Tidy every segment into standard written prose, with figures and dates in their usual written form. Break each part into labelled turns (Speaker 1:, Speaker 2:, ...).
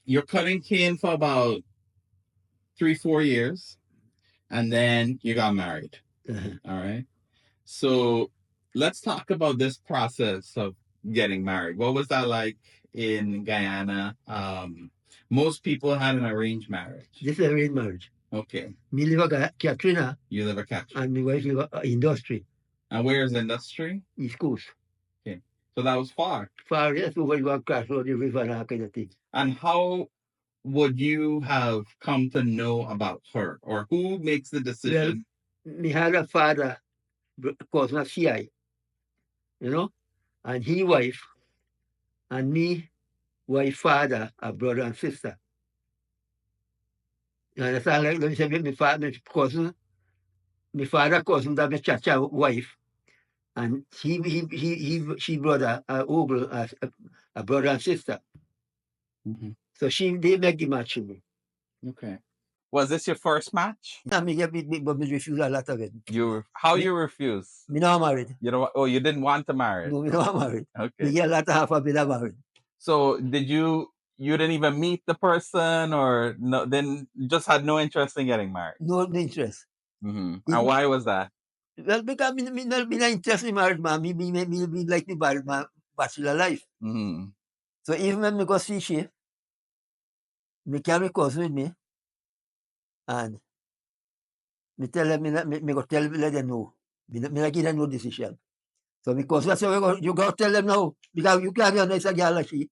Speaker 1: you're cutting cane for about 3, 4 years, and then you got married. All right. So let's talk about this process of getting married. What was that like in Guyana? Most people had an arranged marriage.
Speaker 2: This is arranged marriage.
Speaker 1: Okay.
Speaker 2: Me live at Katrina.
Speaker 1: You live at Catch.
Speaker 2: And my wife live at industry.
Speaker 1: And where is industry?
Speaker 2: East Coast.
Speaker 1: Okay. So that was far.
Speaker 2: Far, yes, over you go across the river and that kind of thing.
Speaker 1: And how would you have come to know about her, or who makes the decision?
Speaker 2: Well, me had a father, cousin of CI, you know, and he wife, and me, wife, father, a brother and sister. You understand? Like, let me say, my father, my cousin, my father cousin, that my chacha wife, and she brother, Ogle, a brother and sister.
Speaker 1: Mm-hmm.
Speaker 2: So they make the match with me.
Speaker 1: Okay. Was this your first match?
Speaker 2: I mean, yeah, but me refuse a lot of it.
Speaker 1: How you refuse?
Speaker 2: Me not married.
Speaker 1: You know? Oh, you didn't want to marry?
Speaker 2: No, me not married.
Speaker 1: Okay.
Speaker 2: Me get a lot of half a bit of married.
Speaker 1: So did you didn't even meet the person, or no? Then just had no interest in getting married.
Speaker 2: No interest.
Speaker 1: Mm-hmm. And why was that?
Speaker 2: Well, because me not interested in marriage, man. Me like me married, man, bachelor life.
Speaker 1: Mm-hmm.
Speaker 2: So even when me go see she, me carry cousin with me, and me tell them, me go tell let them know. Me not give them no decision. So because I say, you go tell them now, because you can't be a nice girl like she.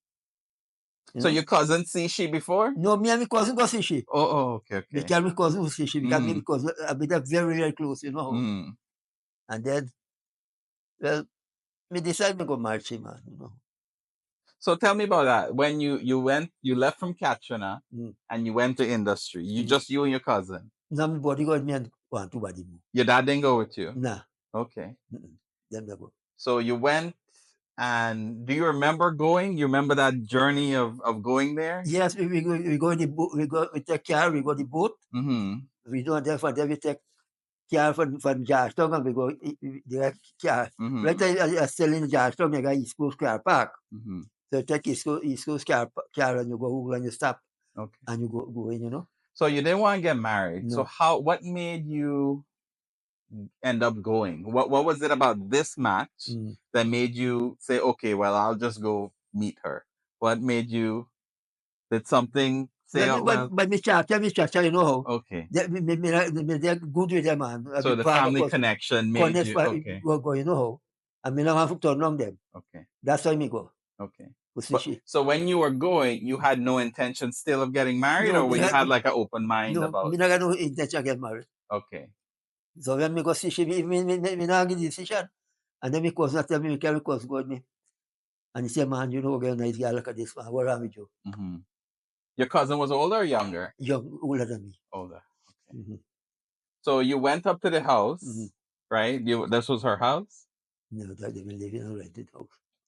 Speaker 1: So your cousin see she before?
Speaker 2: No, me and my cousin go see she.
Speaker 1: Oh, okay.
Speaker 2: Me carry my cousin go see she, because me and cousin are very, very close, you know.
Speaker 1: Mm.
Speaker 2: And then, well, me decide me go marry she, man, you know.
Speaker 1: So tell me about that. When you left from Katrina and you went to industry. Just you and your cousin.
Speaker 2: No, my body go with me and want to body move.
Speaker 1: Your dad didn't go with you?
Speaker 2: Nah.
Speaker 1: Okay.
Speaker 2: Them never go.
Speaker 1: So you went, and do you remember going? You remember that journey of going there?
Speaker 2: Yes, we go in the boat. We take car. We go the boat.
Speaker 1: Mm-hmm.
Speaker 2: We don't there for there. We take car from Georgetown and we go direct car.
Speaker 1: Mm-hmm.
Speaker 2: Right, I still in Georgetown. I got East Coast car park.
Speaker 1: Mm-hmm.
Speaker 2: So take East Coast car and you go and you stop.
Speaker 1: Okay.
Speaker 2: And you go in, you know.
Speaker 1: So you didn't want to get married.
Speaker 2: No.
Speaker 1: So what made you end up going? What was it about this match that made you say, okay, well, I'll just go meet her? What made you? Did something say?
Speaker 2: But me chacha, you know how?
Speaker 1: Okay.
Speaker 2: They're good with them, man.
Speaker 1: So the family connection made you okay.
Speaker 2: Go, you know how? I mean, I have to turn on them.
Speaker 1: Okay.
Speaker 2: That's why me go.
Speaker 1: Okay. So when you were going, you had no intention still of getting married,
Speaker 2: No,
Speaker 1: or you had like an open mind about?
Speaker 2: No, I got no intention of getting married.
Speaker 1: Okay.
Speaker 2: So when me go see she, me not get decision. And then me cousin tell me, carry cousin go with me. And he said, man, you know, girl, nice girl, look at this, man. What wrong with you?
Speaker 1: Mm-hmm. Your cousin was older or younger?
Speaker 2: Young, older than me.
Speaker 1: Older. Okay. Mm-hmm. So you went up to the house, right? This was her house?
Speaker 2: No, that they been living in a rented house.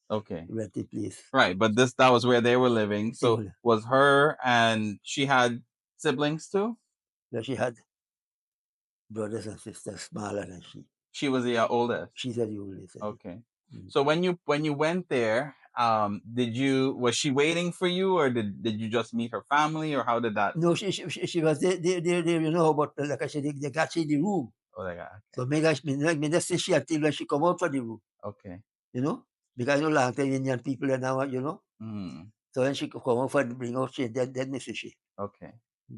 Speaker 1: Okay.
Speaker 2: Rented place.
Speaker 1: Right, but that was where they were living. So was her, and she had siblings too?
Speaker 2: Yeah, she had brothers and sisters smaller than she.
Speaker 1: She was the oldest?
Speaker 2: She's the oldest.
Speaker 1: Okay. So when you went there, was she waiting for you, or did you just meet her family, or how did that?
Speaker 2: No, she was there, you know, but like I said, they got she in the room.
Speaker 1: Oh, they got. Okay.
Speaker 2: So me just say she until when she come out from the room.
Speaker 1: Okay.
Speaker 2: You know, because you know, long time Indian people are now, you know. So when she come out for bring out she, then me see she.
Speaker 1: Okay.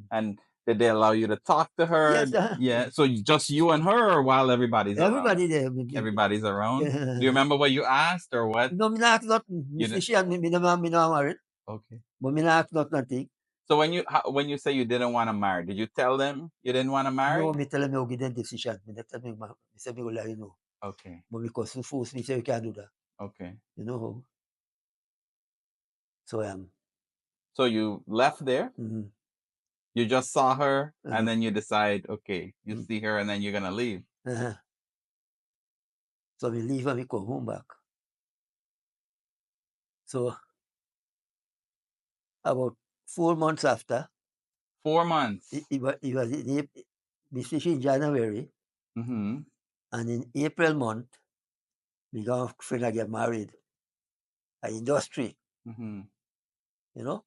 Speaker 1: And did they allow you to talk to her?
Speaker 2: Yes.
Speaker 1: Yeah. So just you and her, or while everybody's
Speaker 2: everybody
Speaker 1: around?
Speaker 2: there.
Speaker 1: Everybody's around. Do you remember what you asked or what?
Speaker 2: No, me not ask nothing. Me see she and me not married.
Speaker 1: Okay.
Speaker 2: But me not ask nothing.
Speaker 1: So when you say you didn't want to marry, did you tell them you didn't want to marry?
Speaker 2: No, me tell them I will give them decision. Me tell me say me will let you know.
Speaker 1: Okay.
Speaker 2: But because you force me, say you can't do that.
Speaker 1: Okay.
Speaker 2: You know how? So
Speaker 1: So you left there. You just saw her, and then you decide, okay, you see her, and then you're gonna leave.
Speaker 2: So we leave and we come home back. So about 4 months after.
Speaker 1: 4 months.
Speaker 2: It was we see in January. And in April month, we go finna get married. At industry. You know?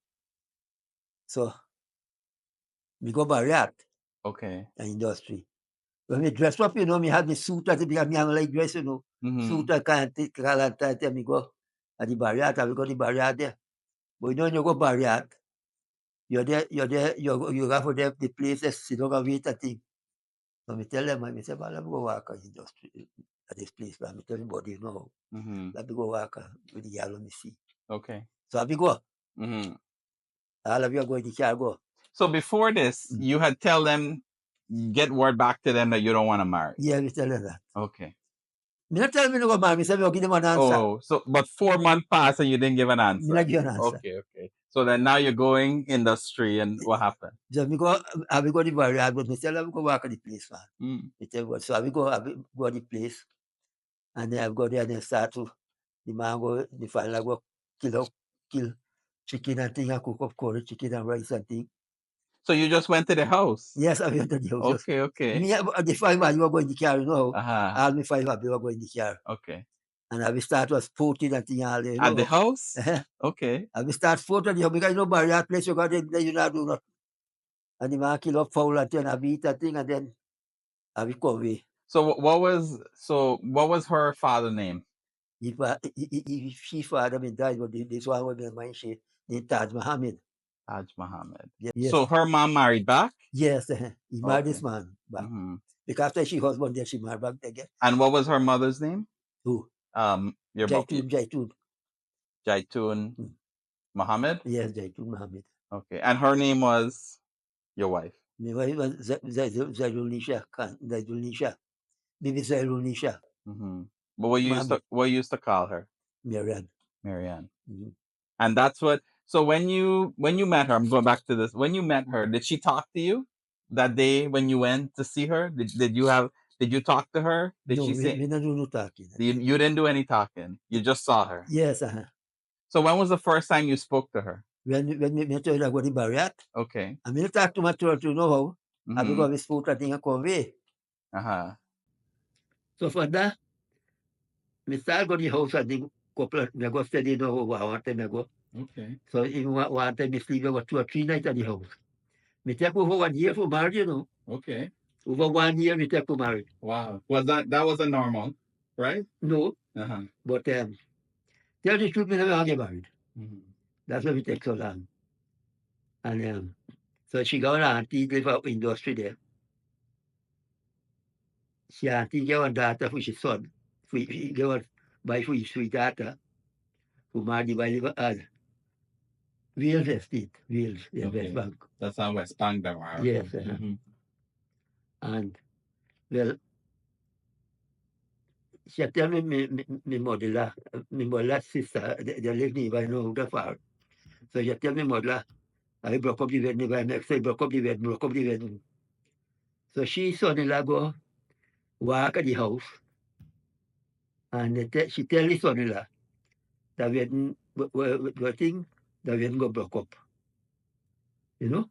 Speaker 2: So, me go Barriat,
Speaker 1: Okay.
Speaker 2: the industry. When me dress up, me have the suit at the because me have like dress, suit I can't take me go at the Barriat, I will go to the Barriat there. But when you go Barriat, you're there, you go for the places, sit down and wait a thing. So me tell them, I say, well, let me go work at the industry at this place. But me tell everybody, let me go work with the yellow me see.
Speaker 1: Okay.
Speaker 2: So I go. All of you are going to car go.
Speaker 1: So before this, you had tell them, get word back to them that you don't want to marry.
Speaker 2: Yeah, we tell them that.
Speaker 1: Okay.
Speaker 2: Me not tell me no go marry. Me say me go give them an answer.
Speaker 1: Oh, so but 4 months passed and you didn't give an answer.
Speaker 2: Me not give an answer.
Speaker 1: Okay. So then now you're going industry, and what happened?
Speaker 2: So me go, I will go to the barrier, but me tell them go work at the place, man. Me tell you, so I will go to the place, and then I go there and then start to the man go, the final go kill chicken and thing and cook up curry chicken and rice and thing.
Speaker 1: So you just went to the house?
Speaker 2: Yes, I went to the house.
Speaker 1: Okay.
Speaker 2: Me, the 5 man you were going to carry, all me 5 people were going to carry.
Speaker 1: Okay.
Speaker 2: And I will start was sporting and thing all day.
Speaker 1: At the house? Okay.
Speaker 2: I will start sporting the house because barrier place you got there, you not do nothing. And the man kill up fowl and then I will eat that thing and then I will come away.
Speaker 1: So what was her father's name?
Speaker 2: She father died, but this one was my she named Taj Muhammad.
Speaker 1: Taj Muhammad.
Speaker 2: Yes.
Speaker 1: So her mom married back?
Speaker 2: Yes, he married this man back. Because after she husband there, she married back again.
Speaker 1: And what was her mother's name?
Speaker 2: Who?
Speaker 1: Your
Speaker 2: Jaitun.
Speaker 1: Jaitun Muhammad?
Speaker 2: Yes, Jaitun Muhammad.
Speaker 1: Okay. And her name was your wife?
Speaker 2: My wife was Zairulisha. Maybe Zairulisha.
Speaker 1: But what you used to call her?
Speaker 2: Marianne.
Speaker 1: And that's what. So when you met her, I'm going back to this. When you met her, did she talk to you that day when you went to see her? Did you talk to her? Did
Speaker 2: no,
Speaker 1: she say?
Speaker 2: We don't do no talking.
Speaker 1: You didn't do any talking. You just saw her.
Speaker 2: Yes.
Speaker 1: So when was the first time you spoke to her?
Speaker 2: When me tell you I go to Barriat.
Speaker 1: Okay.
Speaker 2: I mean talk to my church, you know how. I go to spoke that thing and come away. So for that, me start go to the house and the couple me go steady know how I want them go.
Speaker 1: Okay.
Speaker 2: So even one time me sleep over 2 or 3 nights at the house. Me take over 1 year for marriage,
Speaker 1: Okay.
Speaker 2: Over 1 year me take for marriage.
Speaker 1: Wow. Was that was a normal, right?
Speaker 2: No. But tell the truth, me never get married. That's why we take so long. And so she got an auntie live out industry there. She auntie get one daughter for his son. She get one by for his sweet daughter. Who married by the Wales Estate. Wales, West Bank.
Speaker 1: That's on West Bank, Demerara.
Speaker 2: Yes. And well, she tell me my mother's sister, they live nearby, no how far. So she tell me mother, I broke up the wedding, by next day broke up the wedding. So she son-in-law go walk at the house, and she tell the son-in-law, the wedding, the wedding go broke up. You know?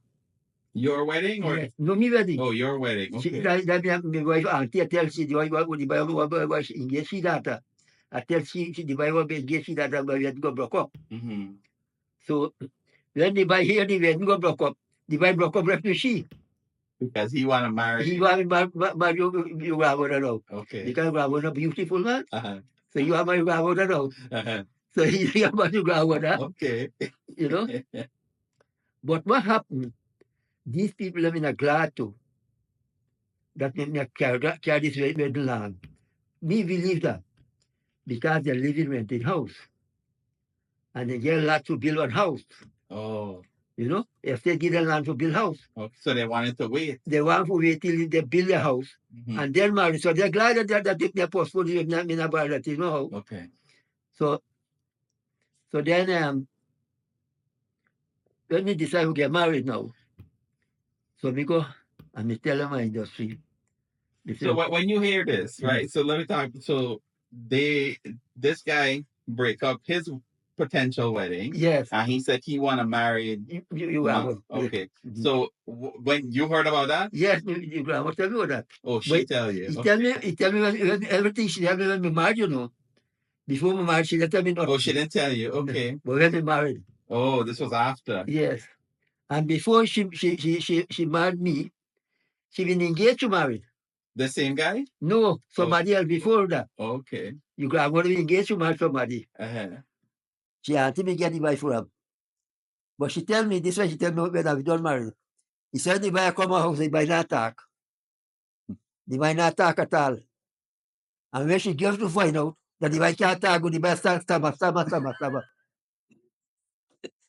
Speaker 1: Your wedding or?
Speaker 2: Yes. No, me wedding.
Speaker 1: Oh, your wedding. Okay.
Speaker 2: My wife auntie, I tell she, the wife she engaged she daughter. I tell she the wife engaged she daughter, but wedding go broke up. So when the wife hear the wedding go broke up, the wife broke up with she.
Speaker 1: Because he want to marry.
Speaker 2: He want to marry your grandmother now.
Speaker 1: Okay.
Speaker 2: Because grandmother beautiful man. So you are my grandmother now. So he about your grandmother.
Speaker 1: Okay.
Speaker 2: You know? But what happened? These people are in a glad too. That they carry this wedding land. Me believe that. Because they live in rented house. And they get a lot to build one house.
Speaker 1: Oh.
Speaker 2: You know? If they give them land to build house.
Speaker 1: Okay. So they wanted to wait.
Speaker 2: They want to wait till they build a house. And then marry. So they're glad that they postpone it in a bar that you know how.
Speaker 1: Okay.
Speaker 2: So then when we decide to get married now, so we go and we tell them my industry.
Speaker 1: So when you hear this, right? So let me talk. So this guy break up his potential wedding.
Speaker 2: Yes.
Speaker 1: And he said he want to marry
Speaker 2: you
Speaker 1: okay. So when you heard about that?
Speaker 2: Yes, your grandma tell me about that.
Speaker 1: Oh, she tell you.
Speaker 2: He tell me when everything she tell me when we married, Before we married, she didn't tell me nothing.
Speaker 1: Oh, she didn't tell you. Okay.
Speaker 2: But when we married.
Speaker 1: Oh, this was after.
Speaker 2: Yes. And before she married me, she been engaged to married.
Speaker 1: The same guy?
Speaker 2: No, somebody else before that.
Speaker 1: Okay.
Speaker 2: You got going to be engaged to marry somebody.
Speaker 1: Uh-huh.
Speaker 2: She auntie me get the wife for him. But she tell me, this way she tell me when I was done married. He said the buy come house, he buy not talk. The buy not talk at all. And when she gets to find out that the buy can't talk, the buy start stammer.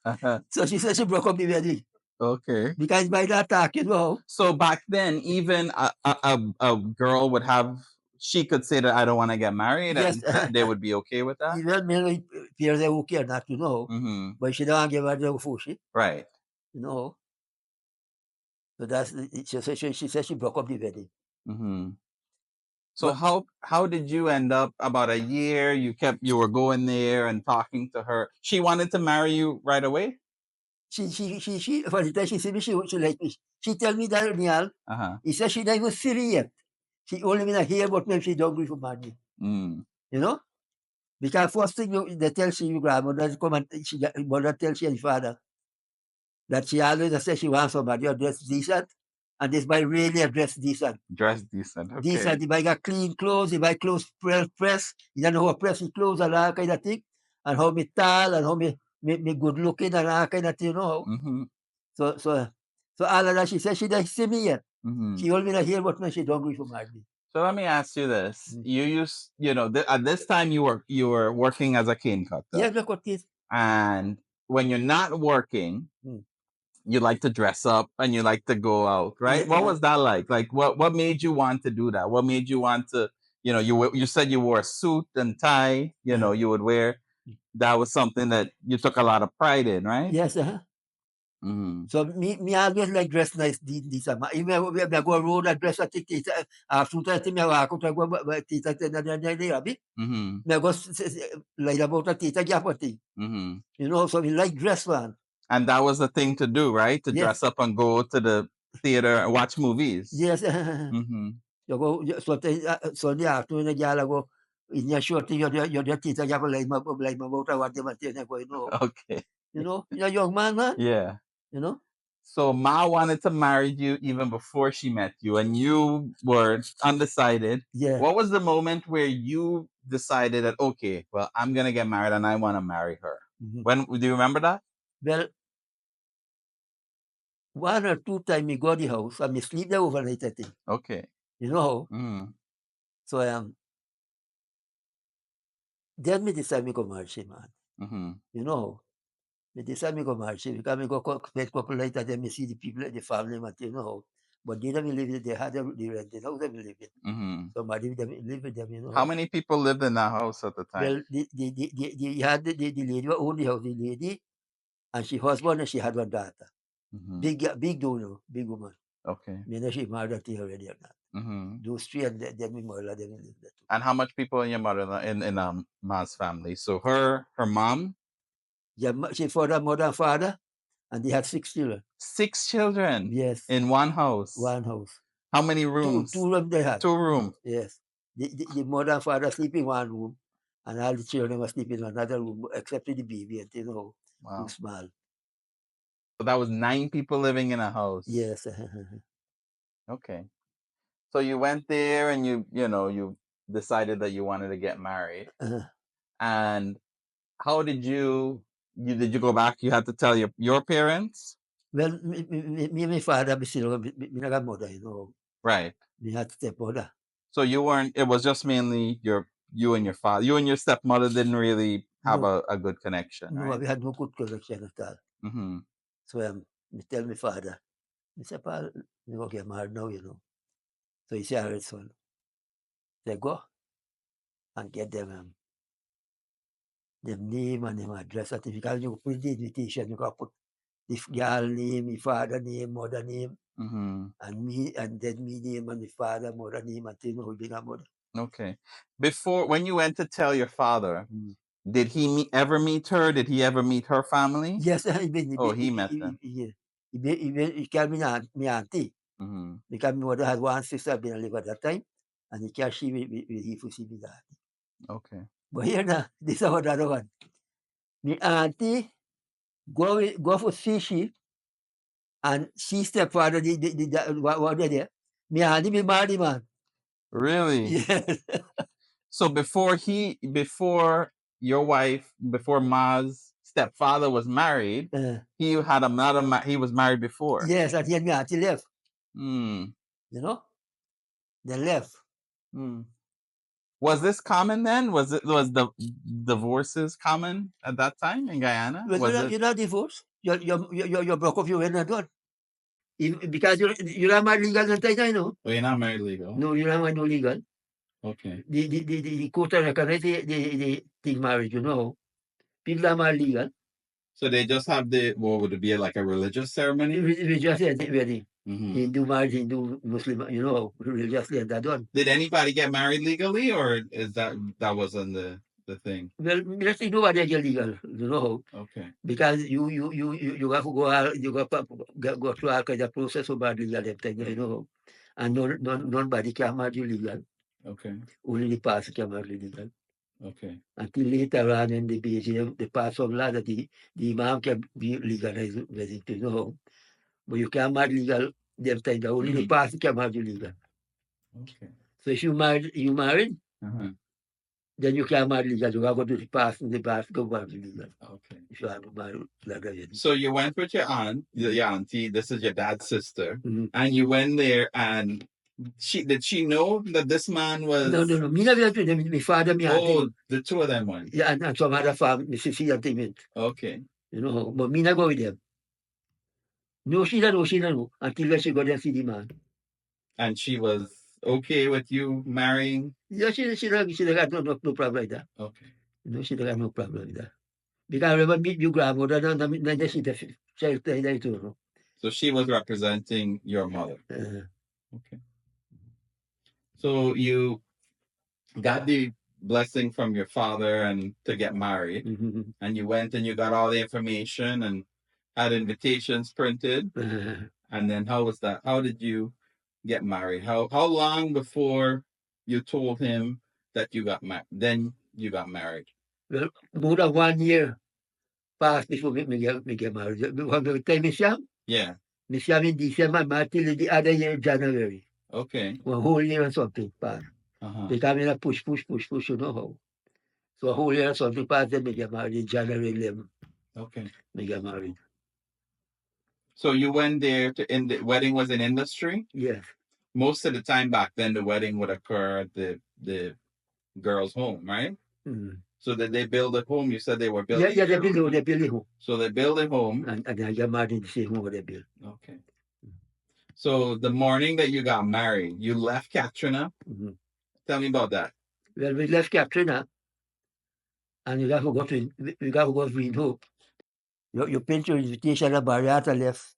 Speaker 1: Uh-huh.
Speaker 2: So she said she broke up the wedding.
Speaker 1: Okay.
Speaker 2: Because by that talk, you know.
Speaker 1: So back then, even a girl would have, she could say that I don't want to get married,
Speaker 2: Yes.
Speaker 1: and they would be okay with that.
Speaker 2: Even me, parents are okay or not, you know.
Speaker 1: Mm-hmm.
Speaker 2: But she don't give her the fushi,
Speaker 1: Right.
Speaker 2: you know. So that's she said she broke up the wedding.
Speaker 1: Mm-hmm. So
Speaker 2: But
Speaker 1: how did you end up about a year? You were going there and talking to her. She wanted to marry you right away?
Speaker 2: she for the time she said me she like me. She tell me that Niall,
Speaker 1: Uh-huh.
Speaker 2: he said she not even serious yet. She only been hear about me she don't agree for marry.
Speaker 1: Mm.
Speaker 2: You know? Because first thing they tell she your grandmother come and she mother tell she and father that she always say she wants somebody dressed decent, and this boy really dressed decent.
Speaker 1: Dressed decent. Okay.
Speaker 2: Decent, the boy got clean clothes, the boy clothes press, you don't know how press his clothes and all kind of thing, and how me tall and how me good looking and all kind of thing, you know.
Speaker 1: Mm-hmm.
Speaker 2: So all of that she said she didn't see me yet.
Speaker 1: Mm-hmm.
Speaker 2: She only not hear what me she don't agree for marry me.
Speaker 1: So let me ask you this:
Speaker 2: Mm.
Speaker 1: you used, at this time you were working as a cane cutter,
Speaker 2: Yes, look what this.
Speaker 1: and when you're not working,
Speaker 2: Mm.
Speaker 1: you like to dress up and you like to go out, right?
Speaker 2: Yeah.
Speaker 1: What was that like? Like, what made you want to do that? What made you want to, you said you wore a suit and tie, you would wear. That was something that you took a lot of pride in, right?
Speaker 2: Yes,
Speaker 1: Mm-hmm.
Speaker 2: So me always like dress nice this even when I go road I dress like this after that me walk out I go this na abi
Speaker 1: Mm-hmm.
Speaker 2: me go like about a this gap thing.
Speaker 1: Mm-hmm.
Speaker 2: You know, so we like dress man.
Speaker 1: And that was the thing to do, right? To
Speaker 2: Yes.
Speaker 1: dress up and go to the theater and watch movies.
Speaker 2: Yes.
Speaker 1: Mm-hmm.
Speaker 2: You go Sunday afternoon the girl go in your short thing your this gap like my about what they want to go, you know.
Speaker 1: Okay.
Speaker 2: You know, you're a young man.
Speaker 1: Yeah.
Speaker 2: You know.
Speaker 1: So Ma wanted to marry you even before she met you, and you were undecided.
Speaker 2: Yeah.
Speaker 1: What was the moment where you decided that, okay, well, I'm gonna get married and I want to marry her?
Speaker 2: Mm-hmm.
Speaker 1: When do you remember that?
Speaker 2: Well, one or two times me go to the house and me sleep there overnight, I think.
Speaker 1: Okay.
Speaker 2: You know.
Speaker 1: Mm.
Speaker 2: So then me decide me go marry she, man.
Speaker 1: Mm-hmm.
Speaker 2: You know. Me decide me go marry she because me go spend couple later then me see the people, the family, man, you know. But they don't live they had the rented house they live in.
Speaker 1: Mm-hmm.
Speaker 2: Somebody with them live with them, you know.
Speaker 1: How many people lived in that house at the time?
Speaker 2: Well, the had the lady who owned the house, the lady, and she husband and she had one daughter.
Speaker 1: Mm-hmm.
Speaker 2: Big donor, big woman.
Speaker 1: Okay.
Speaker 2: Me know she married that thing already or not.
Speaker 1: Mm-hmm.
Speaker 2: Those three and then me mother them live there too.
Speaker 1: And how much people in your mother in Ma's family? So her mom,
Speaker 2: Yeah, she father, mother, and father, and they had 6 children.
Speaker 1: 6 children.
Speaker 2: Yes.
Speaker 1: In one house.
Speaker 2: One house.
Speaker 1: How many rooms?
Speaker 2: Two rooms they had.
Speaker 1: 2 rooms.
Speaker 2: Yes. The mother and father sleep in one room, and all the children were sleeping in another room, except the baby, and you know,
Speaker 1: Wow.
Speaker 2: too small.
Speaker 1: So that was 9 people living in a house.
Speaker 2: Yes.
Speaker 1: Okay. So you went there and you decided that you wanted to get married. And how did did you go back? You had to tell your parents?
Speaker 2: Well, me and my father, me still, me not got mother, you know.
Speaker 1: Right.
Speaker 2: Me had stepmother.
Speaker 1: So it was just mainly you and your father. You and your stepmother didn't really have
Speaker 2: No.
Speaker 1: a good connection,
Speaker 2: No,
Speaker 1: right?
Speaker 2: we had no good connection at all.
Speaker 1: Mm-hmm.
Speaker 2: So me tell my father, me say, Paul, you go get married now, you know. So he said, all right, son. They go and get them name and them address certificate. You put the invitation, you got put the girl name, my father name, mother name,
Speaker 1: Mm-hmm.
Speaker 2: and me, and then me name and my father, mother name, and thing who being a mother.
Speaker 1: Okay. When you went to tell your father,
Speaker 2: Mm.
Speaker 1: did he ever meet her? Did he ever meet her family?
Speaker 2: Yes,
Speaker 1: He met them.
Speaker 2: he called me auntie.
Speaker 1: Mm-hmm.
Speaker 2: Because my mother had one sister been alive at that time, and he can't see with he for see me that.
Speaker 1: Okay.
Speaker 2: But here now, this is what other one. My auntie go for see she And she stepfather, what they there? Me and him married the man.
Speaker 1: Really?
Speaker 2: Yes.
Speaker 1: So before your wife, before Ma's stepfather was married, he had another. He was married before.
Speaker 2: Yes, and he and me auntie left.
Speaker 1: Hmm.
Speaker 2: You know, they left.
Speaker 1: Hmm. Was this common then? Was the divorces common at that time in Guyana?
Speaker 2: Well,
Speaker 1: Was it?
Speaker 2: you're not divorced. You broke up your wedding and done. Because you're not married legal in China, you know.
Speaker 1: Oh, you're not married legal.
Speaker 2: No, you're not married no legal.
Speaker 1: Okay.
Speaker 2: The court recognize the thing marriage, you know. People are married legal.
Speaker 1: So they just have what would it be, like a religious ceremony?
Speaker 2: We just said the wedding.
Speaker 1: Mm-hmm.
Speaker 2: Hindu marriage, Hindu Muslim, you know, religiously and that done.
Speaker 1: Did anybody get married legally, or is that wasn't the thing?
Speaker 2: Well, let's say nobody get legal, you know.
Speaker 1: Okay.
Speaker 2: Because you have to go out, you got to go through all kinds of process about legal thing, you know. And nobody can marry you legal.
Speaker 1: Okay.
Speaker 2: Only the pastor can marry legal.
Speaker 1: Okay.
Speaker 2: Until later on in the BJM, the pass of law that the imam can be legalized, you know. But you can't marry legal them time. The only the pastor can marry legal.
Speaker 1: Okay.
Speaker 2: So if you married, then you can't marry legal. You have to go to the pastor go marry legal.
Speaker 1: Okay.
Speaker 2: If you have to marry legal.
Speaker 1: So you went with your aunt, your auntie. This is your dad's sister, and you went there, and did she know that this man was?
Speaker 2: No. Me never went with them. My father, me auntie.
Speaker 1: Oh, the two of them went.
Speaker 2: Yeah, and some other family, my sister and thing.
Speaker 1: Okay.
Speaker 2: You know, but me not go with them. No, she don't know. Until she go there and see the man.
Speaker 1: And she was okay with you marrying?
Speaker 2: Yeah, she don't got no problem with that.
Speaker 1: Okay.
Speaker 2: No, she don't got no problem with that. Because I remember meet your grandmother, and then she the child there too.
Speaker 1: So she was representing your mother. Okay. So you got the blessing from your father and to get married, and you went and you got all the information and had invitations printed. And then how was that? How did you get married? How long before you told him that you got married? Then you got married.
Speaker 2: Well, more than 1 year passed before me get married. When the time Miss Yam? Yeah. Miss Yam in December, married till the other year, January.
Speaker 1: Okay.
Speaker 2: 1 whole year or something passed. They come in a push, you know how. So a whole year or something passed, then me get married in January 11. Okay. Me get married.
Speaker 1: So you went there the wedding was in industry?
Speaker 2: Yes.
Speaker 1: Most of the time back then, the wedding would occur at the girl's home, right? So did they build a home? You said they were building.
Speaker 2: Yeah, they build a home.
Speaker 1: So they build a home.
Speaker 2: And I get married in the same home they built.
Speaker 1: Okay. So the morning that you got married, you left Katrina. Tell me about that.
Speaker 2: Well, we left Katrina, and we got to go to Green Hope. You print your invitation at Barriata left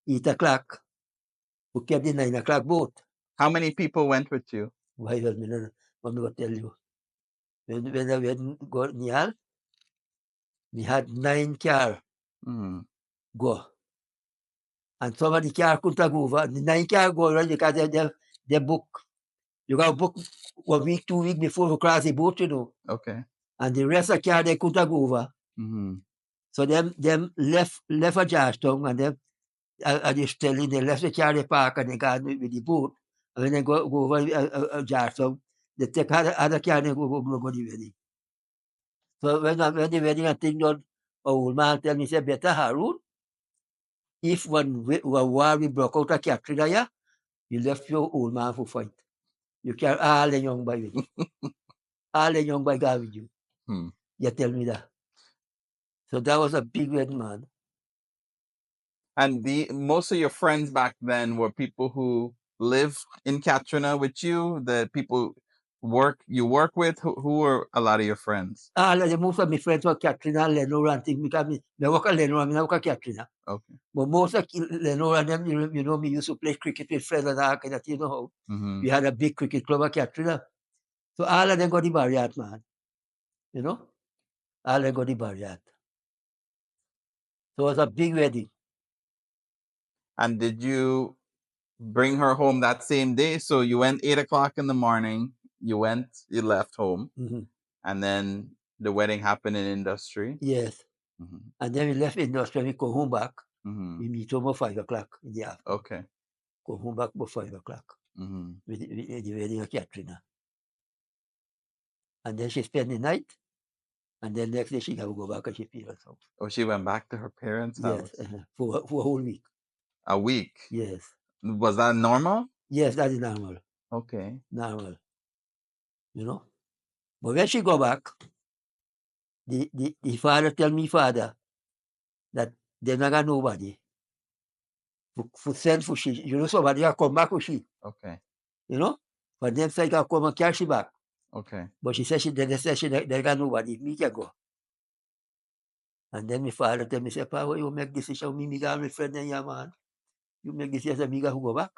Speaker 2: 8 o'clock. We kept the 9 o'clock boat.
Speaker 1: How many people went with you?
Speaker 2: Why does me not? I'm going to tell you. When I went go Nial, we had 9 car go. And some of the car couldn't go over. The 9 car go right because they book. You got to book 1 week, 2 weeks before you cross the boat, you know.
Speaker 1: Okay.
Speaker 2: And the rest of the car, they couldn't go over. So them left a Georgetown, and them I just telling they left the car they park and they got with the boat. And when they go over Georgetown, they take other car and go the wedding. So when the wedding I think done, a old man tell me, say, better Haroon, if when war we broke out of Catherine, you left your old man for fight. You carry all the young boy with you. All the young boy got with you. You tell me that. So that was a big wedding, man.
Speaker 1: And most of your friends back then were people who live in Katrina with you, the people you work with. Who were a lot of your friends?
Speaker 2: Most of my friends were Katrina, Lenore, and things because I work at Lenore, I work at Katrina.
Speaker 1: Okay.
Speaker 2: But most of Lenore and them, you know, me used to play cricket with friends and that kind of thing, you know how. We had a big cricket club at Katrina. So all of them got the Barriat, man. You know? All of them got the Barriat. So it was a big wedding.
Speaker 1: And did you bring her home that same day? So you went 8 o'clock in the morning. You left home. And then the wedding happened in industry.
Speaker 2: Yes. And then we left industry, we go home back.
Speaker 1: Mm-hmm.
Speaker 2: We meet home at 5 o'clock in the afternoon.
Speaker 1: Okay.
Speaker 2: Go home back about 5 o'clock
Speaker 1: Mm-hmm.
Speaker 2: with the wedding of Catherina. And then she spend the night, and then next day she have to go back to she parents' house.
Speaker 1: Oh, she went back to her parents'
Speaker 2: Yes,
Speaker 1: house.
Speaker 2: for a whole week.
Speaker 1: A week.
Speaker 2: Yes.
Speaker 1: Was that normal?
Speaker 2: Yes, that is normal.
Speaker 1: Okay.
Speaker 2: Normal. You know? But when she go back, the father tell me father that they not got nobody for send for she. You know, somebody got come back for she.
Speaker 1: Okay.
Speaker 2: You know? But them say got come and carry she back.
Speaker 1: Okay.
Speaker 2: But she said they said they got nobody. Me can go. And then my father tell me, say, Pa, why you make decision? Me got my friend and your man. You make decision, me got to go back.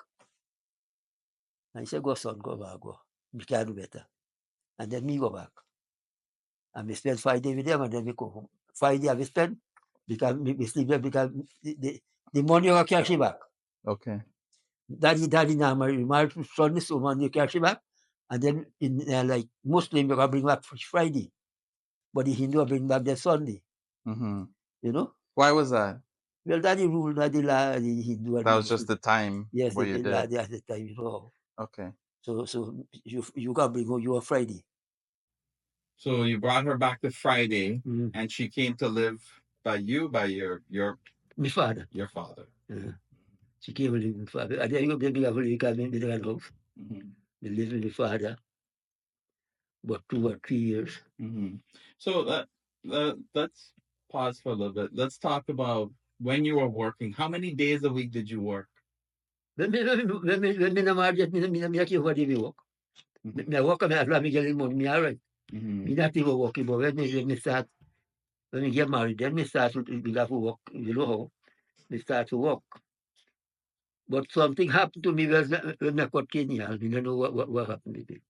Speaker 2: And he said, go son, go back, go. Me can do better. And then me go back. And we spend 5 days with them, and then we go home. 5 days we spend because we sleep there because the money you cash back.
Speaker 1: Okay.
Speaker 2: Daddy now married to son, so money you cash back. And then in like Muslim, you can bring back Friday. But the Hindu bring back the Sunday.
Speaker 1: Mm-hmm.
Speaker 2: You know?
Speaker 1: Why was that?
Speaker 2: Well, that the rule, that the law, the Hindu. And
Speaker 1: That
Speaker 2: the
Speaker 1: was just
Speaker 2: Muslim.
Speaker 1: the time
Speaker 2: Yes,
Speaker 1: where you
Speaker 2: the law
Speaker 1: did.
Speaker 2: at the time, you know.
Speaker 1: Okay.
Speaker 2: So you can bring you on Friday.
Speaker 1: So you brought her back to Friday,
Speaker 2: Mm.
Speaker 1: and she came to live by you, by your
Speaker 2: My father.
Speaker 1: your father.
Speaker 2: She came with my father. And then they have a come in the house.
Speaker 1: Mm-hmm.
Speaker 2: They live with the father about 2 or 3 years.
Speaker 1: Mm-hmm. So let's pause for a little bit. Let's talk about when you were working. How many days a week did you work?
Speaker 2: When me na married, me keep what me work. Me work, me as long me get money, me alright.
Speaker 1: Mm-hmm.
Speaker 2: Me not even working, but when me start, when me get married, then me start to be have to work. You know how? Me start to work. But something happened to me when I got Kenya. Me don't know what happened to me.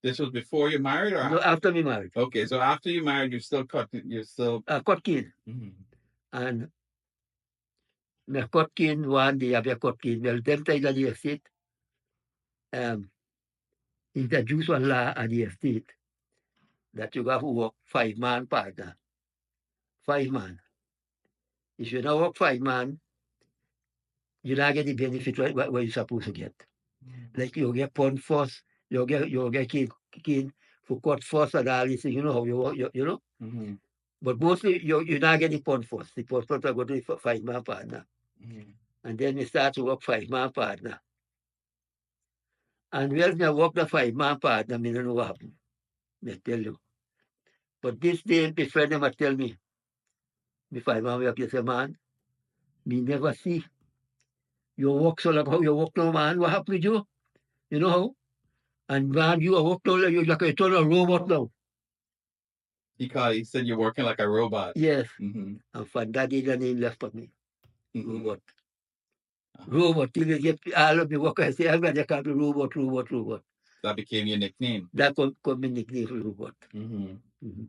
Speaker 1: This was before you married, or
Speaker 2: No, after me married.
Speaker 1: okay? So after you married, you still cut. You still.
Speaker 2: I got Kenya.
Speaker 1: Mm-hmm.
Speaker 2: And me got Kenya one day, I got Kenya. Well, them time at the estate, introduce one law at the estate that you got to work 5-man partner. 5 man. If you don't work 5 man, you don't get the benefit what you're supposed to get. Like you get pond first, you get kid for cut first and all this, you know how you work, you know?
Speaker 1: Mm-hmm.
Speaker 2: But mostly you not get the pond first. The pond first I go to the 5-man partner.
Speaker 1: Mm-hmm.
Speaker 2: And then we start to work 5-man partner. And when I work the 5-man partner, I don't know what happened. I tell you. But this day, my friend them tell me, the 5-man work, you say, man, me never see. You work so like how you work now, man. What happened with you? You know how? And man, you work now, you're like a total robot now.
Speaker 1: He said you're working like a robot.
Speaker 2: Yes.
Speaker 1: Mm-hmm.
Speaker 2: And from that day, the name left for me.
Speaker 1: Mm-hmm.
Speaker 2: Robot. Robot. Till you get all of me work, I say, I'm going to call me robot.
Speaker 1: That became your nickname.
Speaker 2: That come my nickname for robot.
Speaker 1: Mm-hmm.
Speaker 2: Mm-hmm.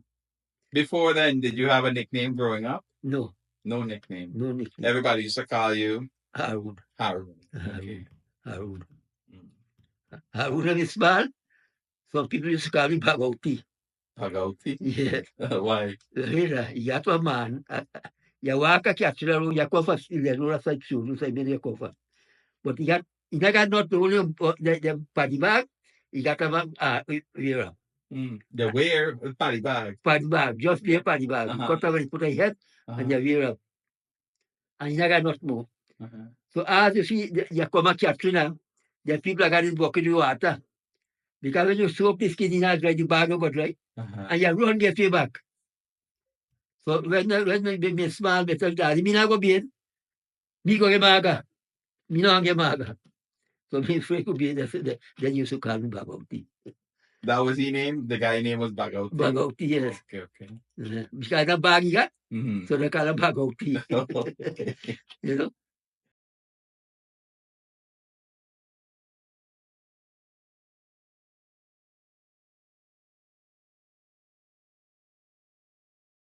Speaker 1: Before then, did you have a nickname growing up?
Speaker 2: No.
Speaker 1: No nickname.
Speaker 2: No nickname.
Speaker 1: Everybody used to call you
Speaker 2: Haroon.
Speaker 1: Haroon. Okay.
Speaker 2: Haroon.
Speaker 1: Mm.
Speaker 2: Haroon is small. Some people used to call me Bagauti.
Speaker 1: Pagauti?
Speaker 2: Yes.
Speaker 1: Why?
Speaker 2: You got a man. You walk a catch you cover still, you know, that's like shoes, like many cover. But he got not only the paddy bag, he got a wear.
Speaker 1: The wear paddy bag.
Speaker 2: Paddy bag, just the paddy bag.
Speaker 1: Uh-huh.
Speaker 2: Cut away, put a head, and you wear up. And he got not more.
Speaker 1: Uh-huh.
Speaker 2: So as you see, you come at Catherina, the people are getting walking in the water. Because when you soak the skin in the bag over dry, and you run get you back. So when me smile, me tell daddy, me not go bien. Me go get maga. Me not get maga. So me afraid to be then used to call me Bagauti.
Speaker 1: That was his name? The guy name was Bagauti?
Speaker 2: Bagauti, yes.
Speaker 1: Okay.
Speaker 2: Because the bag he got,
Speaker 1: Mm-hmm.
Speaker 2: so they call him Bagauti.
Speaker 1: Okay.
Speaker 2: You know?